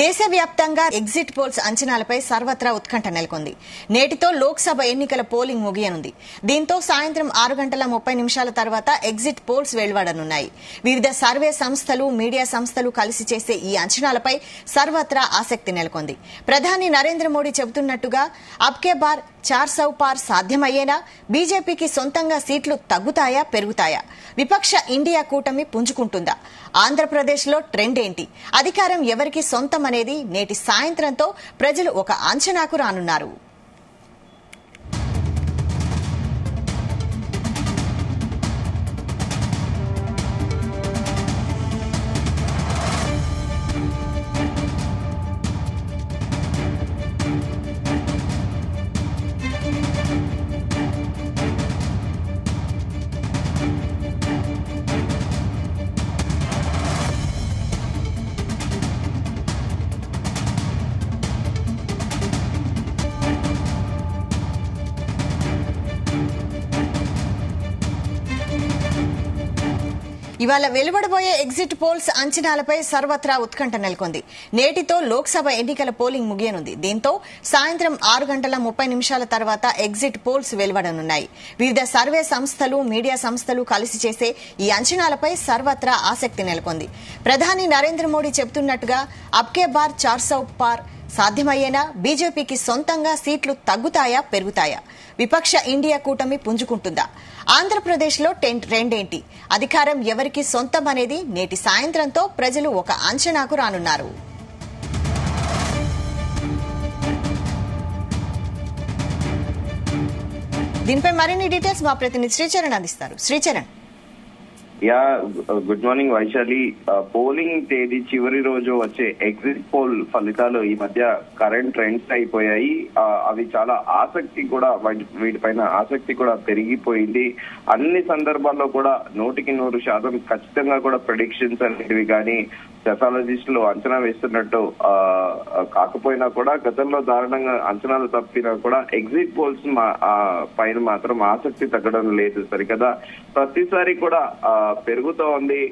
దేశవ్యాప్తంగా exit polls అంచనాలపై సర్వత్రా ఉత్కంఠ నెలకొంది. నేటితో లోక్సభ ఎన్నికల పోలింగ్ ముగియనుంది. దీంతో సాయంత్రం 6:30 తర్వాత ఎగ్జిట్ పోల్స్ వెలువడనున్నాయి. వివిధ సర్వే సంస్థలు, మీడియా సంస్థలు కలిసి చేసే ఈ అంచనాలపై సర్వత్రా ఆసక్తి నెలకొంది. ప్రధాని నరేంద్ర మోడీ చెబుతున్నట్టుగా అబ్కే బార్ 400 పార్ సాధ్యమయ్యేనా? బీజేపీకి సొంతంగా సీట్లు తగ్గుతాయా, పెరుగుతాయా? విపక్ష ఇండియా కూటమి పుంజుకుంటుందా? ఆంధ్రప్రదేశ్లో ట్రెండ్ ఏంటి? అధికారం ఎవరికి సొంతం అనేది నేటి సాయంత్రంతో ప్రజలు ఒక అంచనాకు రానున్నారు. ఇవాళ వెలువడబోయే ఎగ్జిట్ పోల్స్ అంచనాలపై సర్వత్రా ఉత్కంఠ నెలకొంది. నేటితో లోక్సభ ఎన్నికల పోలింగ్ ముగియనుంది. దీంతో సాయంత్రం 6:30 తర్వాత ఎగ్జిట్ పోల్స్ వెలువడనున్నాయి. వివిధ సర్వే సంస్థలు, మీడియా సంస్థలు కలిసి చేసే ఈ అంచనాలపై సర్వత్రా ఆసక్తి నెలకొంది. ప్రధాని నరేంద్ర మోడీ చెబుతున్నట్టుగా అబ్కే బార్ 400 పార్ సాధ్యమయ్యేనా? బీజేపీకి సొంతంగా సీట్లు తగ్గుతాయా, పెరుగుతాయా? విపక్ష ఇండియా కూటమి పుంజుకుంటుందా? ఆంధ్రప్రదేశ్లో ట్రెండ్ ఏంటి? అధికారం ఎవరికి సొంతం అనేది నేటి సాయంత్రంతో ప్రజలు ఒక అంచనాకు రానున్నారు. దీనిపై మరిన్ని డీటెయిల్స్ మా ప్రతినిధి శ్రీచరణ్ అందిస్తారు. Sricharan. Good morning Vaishali. Polling తేదీ చివరి రోజు వచ్చే ఎగ్జిట్ పోల్ ఫలితాలు ఈ మధ్య కరెంట్ ట్రెండ్స్ అయిపోయాయి. అవి చాలా ఆసక్తి కూడా, వీటిపైన ఆసక్తి కూడా పెరిగిపోయింది. అన్ని సందర్భాల్లో కూడా 100% ఖచ్చితంగా కూడా ప్రెడిక్షన్స్ అనేవి కానీ సెఫాలజిస్టులు అంచనా వేస్తున్నట్టు కాకపోయినా కూడా, గతంలో దారుణంగా అంచనాలు తప్పినా కూడా ఎగ్జిట్ పోల్స్ పైన మాత్రం ఆసక్తి తగ్గడం లేదు సరికదా. ప్రతిసారి కూడా పెరుగుతూ ఉంది.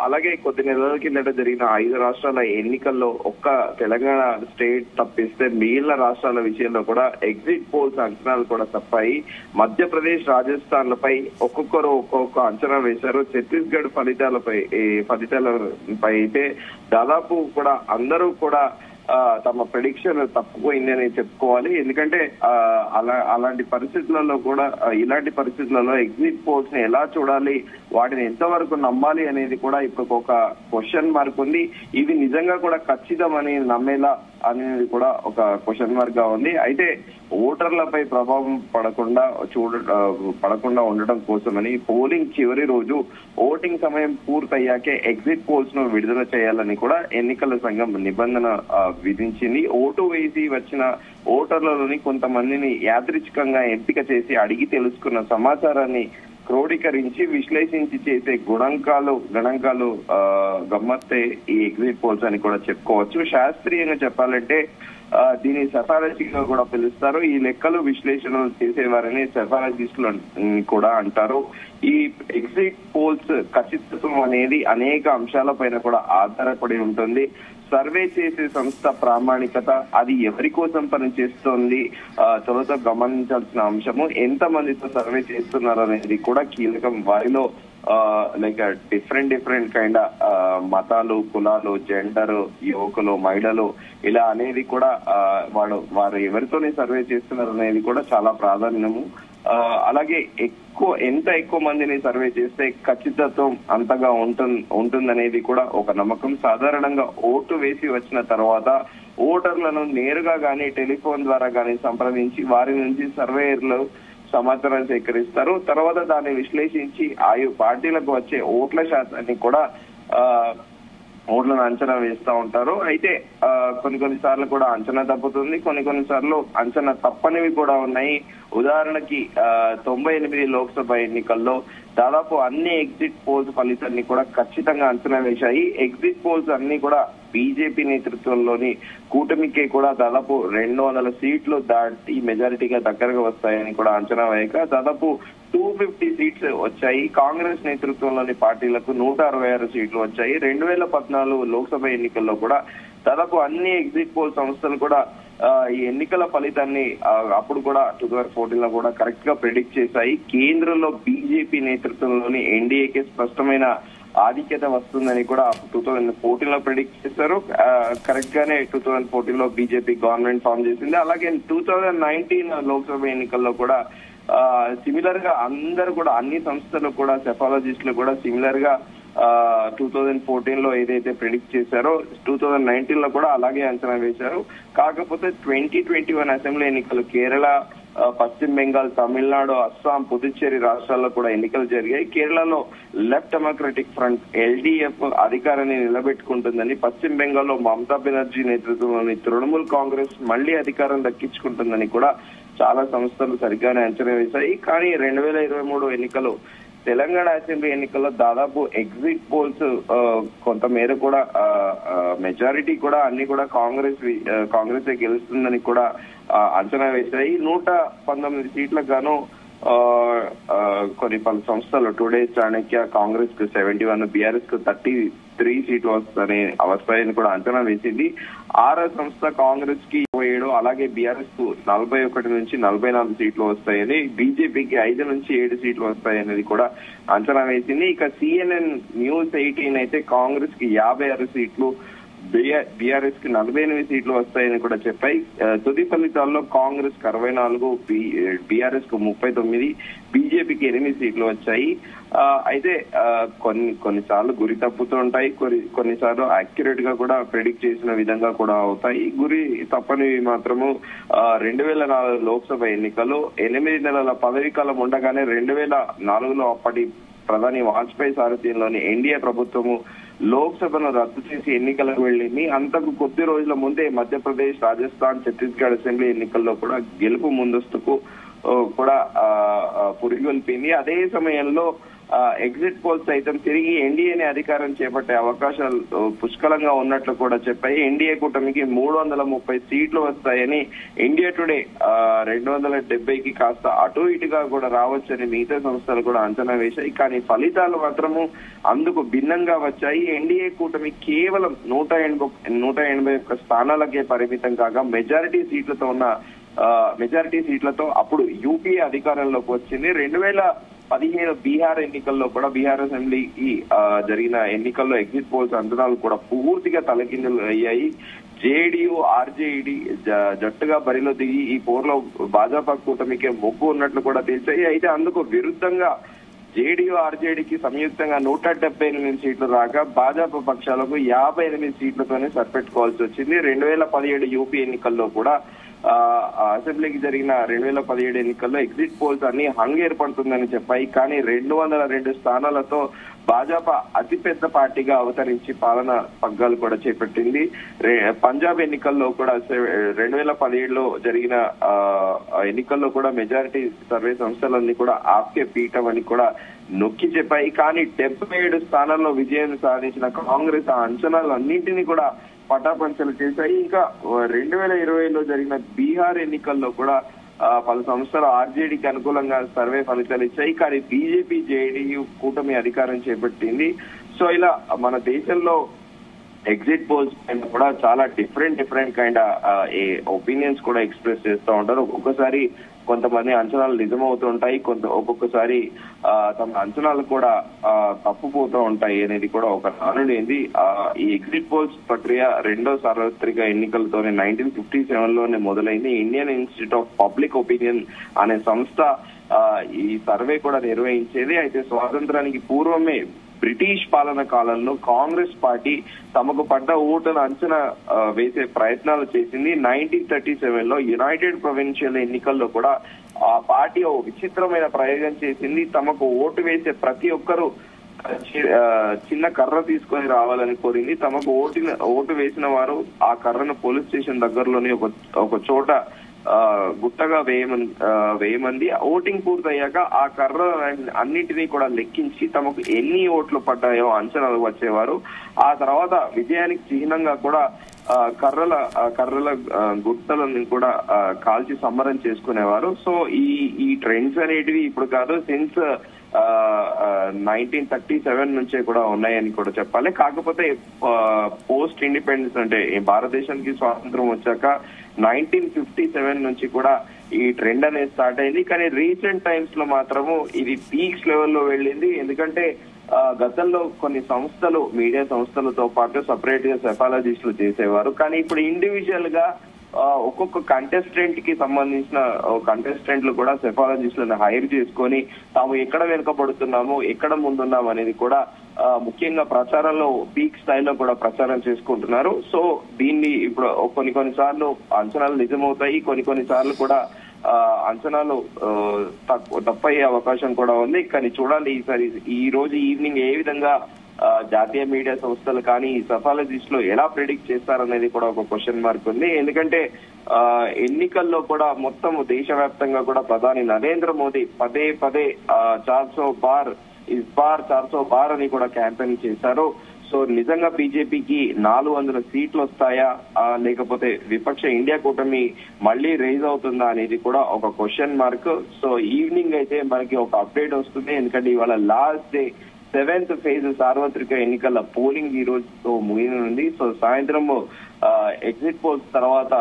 అలాగే కొద్ది నెలల కిందట జరిగిన 5 రాష్ట్రాల ఎన్నికల్లో ఒక్క తెలంగాణ స్టేట్ తప్పిస్తే మిగిలిన రాష్ట్రాల విషయంలో కూడా ఎగ్జిట్ పోల్స్ అంచనాలు కూడా తప్పాయి. మధ్యప్రదేశ్, రాజస్థాన్లపై ఒక్కొక్కరు ఒక్కొక్క అంచనా వేశారు. ఛత్తీస్గఢ్ ఫలితాలపై అయితే దాదాపు కూడా అందరూ కూడా తమ ప్రెడిక్షన్ తప్పిపోయిందని చెప్పుకోవాలి. ఎందుకంటే అలాంటి పరిస్థితులలో కూడా, ఇలాంటి పరిస్థితులలో ఎగ్జిట్ పోల్స్ ని ఎలా చూడాలి, వాటిని ఎంతవరకు నమ్మాలి అనేది కూడా ఇప్పుడు ఒక క్వశ్చన్ మార్క్ ఉంది. ఇది నిజంగా కూడా ఖచ్చితమని నమ్మేలా అనేది కూడా ఒక క్వశ్చన్ మార్క్ గా ఉంది. అయితే ఓటర్లపై ప్రభావం పడకుండా ఉండటం కోసమని పోలింగ్ చివరి రోజు ఓటింగ్ సమయం పూర్తయ్యాకే ఎగ్జిట్ పోల్స్ ను విడుదల చేయాలని కూడా ఎన్నికల సంఘం నిబంధన విధించింది. ఓటు వేసి వచ్చిన ఓటర్లలోని కొంతమందిని యాదృచ్ఛికంగా ఎంపిక చేసి అడిగి తెలుసుకున్న సమాచారాన్ని క్రోడీకరించి విశ్లేషించి చేసే గణాంకాలు గమ్మత్తే ఈ ఎగ్జిట్ పోల్స్ అని కూడా చెప్పుకోవచ్చు. శాస్త్రీయంగా చెప్పాలంటే దీని సెఫాలజిస్ట్ గా కూడా పిలుస్తారు. ఈ లెక్కలు విశ్లేషణలు చేసేవారని సెఫాలజిస్టులు కూడా అంటారు. ఈ ఎగ్జిట్ పోల్స్ ఖచ్చితత్వం అనేది అనేక అంశాలపైన కూడా ఆధారపడి ఉంటుంది. సర్వే చేసే సంస్థ ప్రామాణికత, అది ఎవరి కోసం పనిచేస్తోంది, తొలుత గమనించాల్సిన అంశము ఎంత మందితో సర్వే చేస్తున్నారు అనేది కూడా కీలకం. వారిలో లైక్ డిఫరెంట్ కైండ్ మతాలు, కులాలు, జెండర్, యువకులు, మహిళలు, ఇలా అనేది కూడా వారు ఎవరితోనే సర్వే చేస్తున్నారు అనేది కూడా చాలా ప్రాధాన్యము. అలాగే ఎంత ఎక్కువ మందిని సర్వే చేస్తే ఖచ్చితత్వం అంతగా ఉంటుందనేది కూడా ఒక నమ్మకం. సాధారణంగా ఓటు వేసి వచ్చిన తర్వాత ఓటర్లను నేరుగా గానీ, టెలిఫోన్ ద్వారా గానీ సంప్రదించి వారి నుంచి సర్వేయర్లు సమాచారం సేకరిస్తారు. తర్వాత దాన్ని విశ్లేషించి ఆయా పార్టీలకు వచ్చే ఓట్ల శాతాన్ని కూడా ఓట్లను అంచనా వేస్తా ఉంటారు. అయితే కొన్ని సార్లు కూడా అంచనా తప్పుతుంది, కొన్ని సార్లు అంచనా తప్పనివి కూడా ఉన్నాయి. ఉదాహరణకి 98 లోక్సభ ఎన్నికల్లో దాదాపు అన్ని ఎగ్జిట్ పోల్స్ ఫలితాన్ని కూడా ఖచ్చితంగా అంచనా వేశాయి. ఎగ్జిట్ పోల్స్ అన్ని కూడా బీజేపీ నేతృత్వంలోని కూటమికే కూడా దాదాపు 200 సీట్లు దాటి మెజారిటీగా దగ్గరగా వస్తాయని కూడా అంచనా వేయక దాదాపు 250 సీట్స్ వచ్చాయి. కాంగ్రెస్ నేతృత్వంలోని పార్టీలకు 166 సీట్లు వచ్చాయి. 2014 లోక్సభ ఎన్నికల్లో కూడా దాదాపు అన్ని ఎగ్జిట్ పోల్ సంస్థలు కూడా ఈ ఎన్నికల ఫలితాన్ని అప్పుడు కూడా 2014 లో కూడా కరెక్ట్ గా ప్రెడిక్ట్ చేశాయి. కేంద్రంలో బీజేపీ నేతృత్వంలోని ఎన్డీఏకి స్పష్టమైన ఆధిక్యత వస్తుందని కూడా 2014 లో ప్రెడిక్ట్ చేశారు. కరెక్ట్ గానే 2014 లో బీజేపీ గవర్నమెంట్ ఫామ్ చేసింది. అలాగే 2019 లోక్సభ ఎన్నికల్లో కూడా సిమిలర్ గా అందరు కూడా అన్ని సంస్థలు కూడా సెఫాలజిస్టులు కూడా సిమిలర్ గా 2014 లో ఏదైతే ప్రిడిక్ట్ చేశారో 2019 లో కూడా అలాగే అంచనా వేశారు. కాకపోతే 2021 అసెంబ్లీ ఎన్నికలు కేరళ, పశ్చిమ బెంగాల్, తమిళనాడు, అస్సాం, పుదుచ్చేరి రాష్ట్రాల్లో కూడా ఎన్నికలు జరిగాయి. కేరళలో లెఫ్ట్ డెమోక్రటిక్ ఫ్రంట్ ఎల్డీఎఫ్ అధికారాన్ని నిలబెట్టుకుంటుందని, పశ్చిమ బెంగాల్లో మమతా బెనర్జీ నేతృత్వంలోని తృణమూల్ కాంగ్రెస్ మళ్లీ అధికారం దక్కించుకుంటుందని కూడా చాలా సంస్థలు సరిగ్గానే అంచనా వేశాయి. కానీ 2023 ఎన్నికలు తెలంగాణ అసెంబ్లీ ఎన్నికల్లో దాదాపు ఎగ్జిట్ పోల్స్ కొంతమేర కూడా మెజారిటీ కూడా అన్ని కూడా కాంగ్రెస్ గెలుస్తుందని కూడా అంచనా వేశాయి. 119 సీట్లకు గాను పలు సంస్థలు టుడేస్ చాణక్య కాంగ్రెస్ కు 71, బీఆర్ఎస్ కు 33 సీట్లు వస్తాయని కూడా అంచనా వేసింది. ఆరో సంస్థ కాంగ్రెస్ కి 27, అలాగే బీఆర్ఎస్ కు 41 నుంచి 44 సీట్లు వస్తాయని, బీజేపీకి 5 నుంచి 7 సీట్లు వస్తాయనేది కూడా అంచనా వేసింది. ఇక CNN న్యూస్ 18 అయితే కాంగ్రెస్ కి 56 సీట్లు, బీఆర్ఎస్ కి 48 సీట్లు వస్తాయని కూడా చెప్పాయి. తుది ఫలితాల్లో కాంగ్రెస్ కు 64, బీఆర్ఎస్ కు 39, బీజేపీకి 8 సీట్లు వచ్చాయి. అయితే కొన్నిసార్లు గురి తప్పుతూ ఉంటాయి, కొన్నిసార్లు అక్యురేట్ గా కూడా ప్రెడిక్ట్ చేసిన విధంగా కూడా అవుతాయి. గురి తప్పనివి మాత్రము 2004 లోక్సభ ఎన్నికలు 8 నెలల పదవీ కాలం ఉండగానే 2004లో అప్పటి ప్రధాని వాజ్పేయి సారథ్యంలోని ఎన్డీఏ ప్రభుత్వము లోక్సభను రద్దు చేసి ఎన్నికలకు వెళ్ళింది. అంతకు కొద్ది రోజుల ముందే మధ్యప్రదేశ్, రాజస్థాన్, ఛత్తీస్గఢ్ అసెంబ్లీ ఎన్నికల్లో కూడా గెలుపు ముందస్తుకు కూడా పురిగొల్పింది. అదే సమయంలో ఎగ్జిట్ పోల్స్ సైతం తిరిగి ఎన్డీఏని అధికారం చేపట్టే అవకాశాలు పుష్కలంగా ఉన్నట్లు కూడా చెప్పాయి. ఎన్డీఏ కూటమికి 330 సీట్లు వస్తాయని, ఇండియా టుడే 270కి కాస్త అటు ఇటుగా కూడా రావచ్చని మిగతా సంస్థలు కూడా అంచనా వేశాయి. కానీ ఫలితాలు మాత్రము అందుకు భిన్నంగా వచ్చాయి. ఎన్డీఏ కూటమి కేవలం 181 స్థానాలకే పరిమితం కాగా మెజారిటీ సీట్లతో అప్పుడు యూపీఏ అధికారంలోకి వచ్చింది. 2015 బీహార్ ఎన్నికల్లో కూడా బీహార్ అసెంబ్లీకి జరిగిన ఎన్నికల్లో ఎగ్జిట్ పోల్స్ అంచనాలు కూడా పూర్తిగా తలకిందులు అయ్యాయి. జేడీయూ, ఆర్జేడీ జట్టుగా బరిలో దిగి ఈ పోర్లో భాజపా కూటమికే మొగ్గు ఉన్నట్లు కూడా తెలిసాయి. అయితే అందుకు విరుద్ధంగా జేడీయూ, ఆర్జేడీకి సంయుక్తంగా 178 సీట్లు రాగా భాజపా పక్షాలకు 58 సీట్లతోనే సరిపెట్టుకోవాల్సి వచ్చింది. 2017 యూపీ ఎన్నికల్లో కూడా అసెంబ్లీకి జరిగిన 2017 ఎన్నికల్లో ఎగ్జిట్ పోల్స్ అన్ని హంగ్ ఏర్పడుతుందని చెప్పాయి. కానీ 202 స్థానాలతో భాజపా అతిపెద్ద పార్టీగా అవతరించి పాలన పగ్గాలు కూడా చేపట్టింది. పంజాబ్ ఎన్నికల్లో కూడా 2017లో జరిగిన ఎన్నికల్లో కూడా మెజారిటీ సర్వే సంస్థలన్నీ కూడా ఆప్కే పీఠం అని కూడా నొక్కి చెప్పాయి. కానీ 77 స్థానాల్లో విజయం సాధించిన కాంగ్రెస్ ఆ అంచనాలన్నింటినీ కూడా పటాపంచలు చేశాయి. ఇంకా 2020లో జరిగిన బీహార్ ఎన్నికల్లో కూడా పలు సంస్థలు ఆర్జేడీకి అనుకూలంగా సర్వే ఫలితాలు ఇచ్చాయి. కానీ బీజేపీ, జేడీయూ కూటమి అధికారం చేపట్టింది. సో ఇలా మన దేశంలో ఎగ్జిట్ పోల్స్ పైన కూడా చాలా డిఫరెంట్ కైండ్ ఒపీనియన్స్ కూడా ఎక్స్ప్రెస్ చేస్తూ ఉంటారు. ఒక్కొక్కసారి కొంతమంది అంచనాలు నిజమవుతుంటాయి, ఒక్కొక్కసారి తమ అంచనాలు కూడా తప్పుపోతూ ఉంటాయి అనేది కూడా ఒక నానుడేంది. ఈ ఎగ్జిట్ పోల్స్ ప్రక్రియ రెండో సార్వత్రిక ఎన్నికలతోనే 1957లోనే మొదలైంది. Indian institute of public opinion అనే సంస్థ ఈ సర్వే కూడా నిర్వహించేది. అయితే స్వాతంత్రానికి పూర్వమే బ్రిటిష్ పాలన కాలంలో కాంగ్రెస్ పార్టీ తమకు పడ్డ ఓటును అంచనా వేసే ప్రయత్నాలు చేసింది. 1937లో యునైటెడ్ ప్రొవిన్షియల్ ఎన్నికల్లో కూడా ఆ పార్టీ ఓ విచిత్రమైన ప్రయోగం చేసింది. తమకు ఓటు వేసే ప్రతి ఒక్కరూ చిన్న కర్ర తీసుకొని రావాలని కోరింది. తమకు ఓటు వేసిన వారు ఆ కర్రను పోలీస్ స్టేషన్ దగ్గరలోని ఒక చోట గుట్టగా వేయమంది. ఓటింగ్ పూర్తయ్యాక ఆ కర్ర అన్నింటినీ కూడా లెక్కించి తమకు ఎన్ని ఓట్లు పడ్డాయో అంచనాలు వచ్చేవారు. ఆ తర్వాత విజయానికి చిహ్నంగా కూడా కర్రల గుట్టలను కూడా కాల్చి సంబరం చేసుకునేవారు. సో ఈ ట్రెండ్స్ అనేటివి ఇప్పుడు కాదు, సిన్స్ 1937 నుంచే కూడా ఉన్నాయని కూడా చెప్పాలి. కాకపోతే పోస్ట్ ఇండిపెండెన్స్ అంటే భారతదేశానికి స్వాతంత్రం వచ్చాక 1957 నుంచి కూడా ఈ ట్రెండ్ అనేది స్టార్ట్ అయింది. కానీ రీసెంట్ టైమ్స్ లో మాత్రము ఇది పీక్స్ లెవెల్లో వెళ్ళింది. ఎందుకంటే గతంలో కొన్ని సంస్థలు, మీడియా సంస్థలతో పాటు సపరేట్ గా సెఫాలజిస్టులు చేసేవారు. కానీ ఇప్పుడు ఇండివిజువల్ గా ఒక్కొక్క కంటెస్టెంట్ కి సంబంధించిన కంటెస్టెంట్లు కూడా సెఫాలజిస్టులను హైర్ చేసుకొని తాము ఎక్కడ వెనుకబడుతున్నాము, ఎక్కడ ముందున్నాము అనేది కూడా ముఖ్యంగా ప్రచారంలో పీక్ స్థాయిలో కూడా ప్రచారం చేసుకుంటున్నారు. సో దీన్ని ఇప్పుడు కొన్నిసార్లు అంచనాలు నిజమవుతాయి, కొన్నిసార్లు కూడా అంచనాలు తప్పయ్యే అవకాశం కూడా ఉంది. కానీ చూడాలి ఈసారి ఈ రోజు ఈవినింగ్ ఏ విధంగా జాతీయ మీడియా సంస్థలు కానీ సెఫాలజిస్ట్ లో ఎలా ప్రిడిక్ట్ చేస్తారనేది కూడా ఒక క్వశ్చన్ మార్క్ ఉంది. ఎందుకంటే ఎన్నికల్లో కూడా మొత్తం దేశవ్యాప్తంగా కూడా ప్రధాని నరేంద్ర మోదీ పదే 400 బార్ ఇస్ బార్ 400 బార్ అని కూడా క్యాంపెయిన్ చేశారు. సో నిజంగా బీజేపీకి 400 సీట్లు వస్తాయా, లేకపోతే విపక్ష ఇండియా కూటమి మళ్లీ రైజ్ అవుతుందా అనేది కూడా ఒక క్వశ్చన్ మార్క్. సో ఈవినింగ్ అయితే మనకి ఒక అప్డేట్ వస్తుంది. ఎందుకంటే ఇవాళ లాస్ట్ డే 7th ఫేజ్ సార్వత్రిక ఎన్నికల పోలింగ్ ఈ రోజుతో ముగియనుంది. సో సాయంత్రం ఎగ్జిట్ పోల్స్ తర్వాత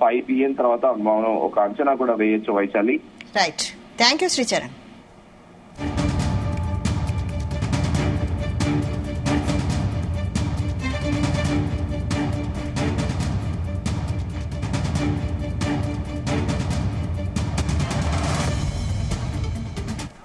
5 PM తర్వాత మనం ఒక అంచనా కూడా వేయొచ్చు Vaishali. Right, thank you Sricharan.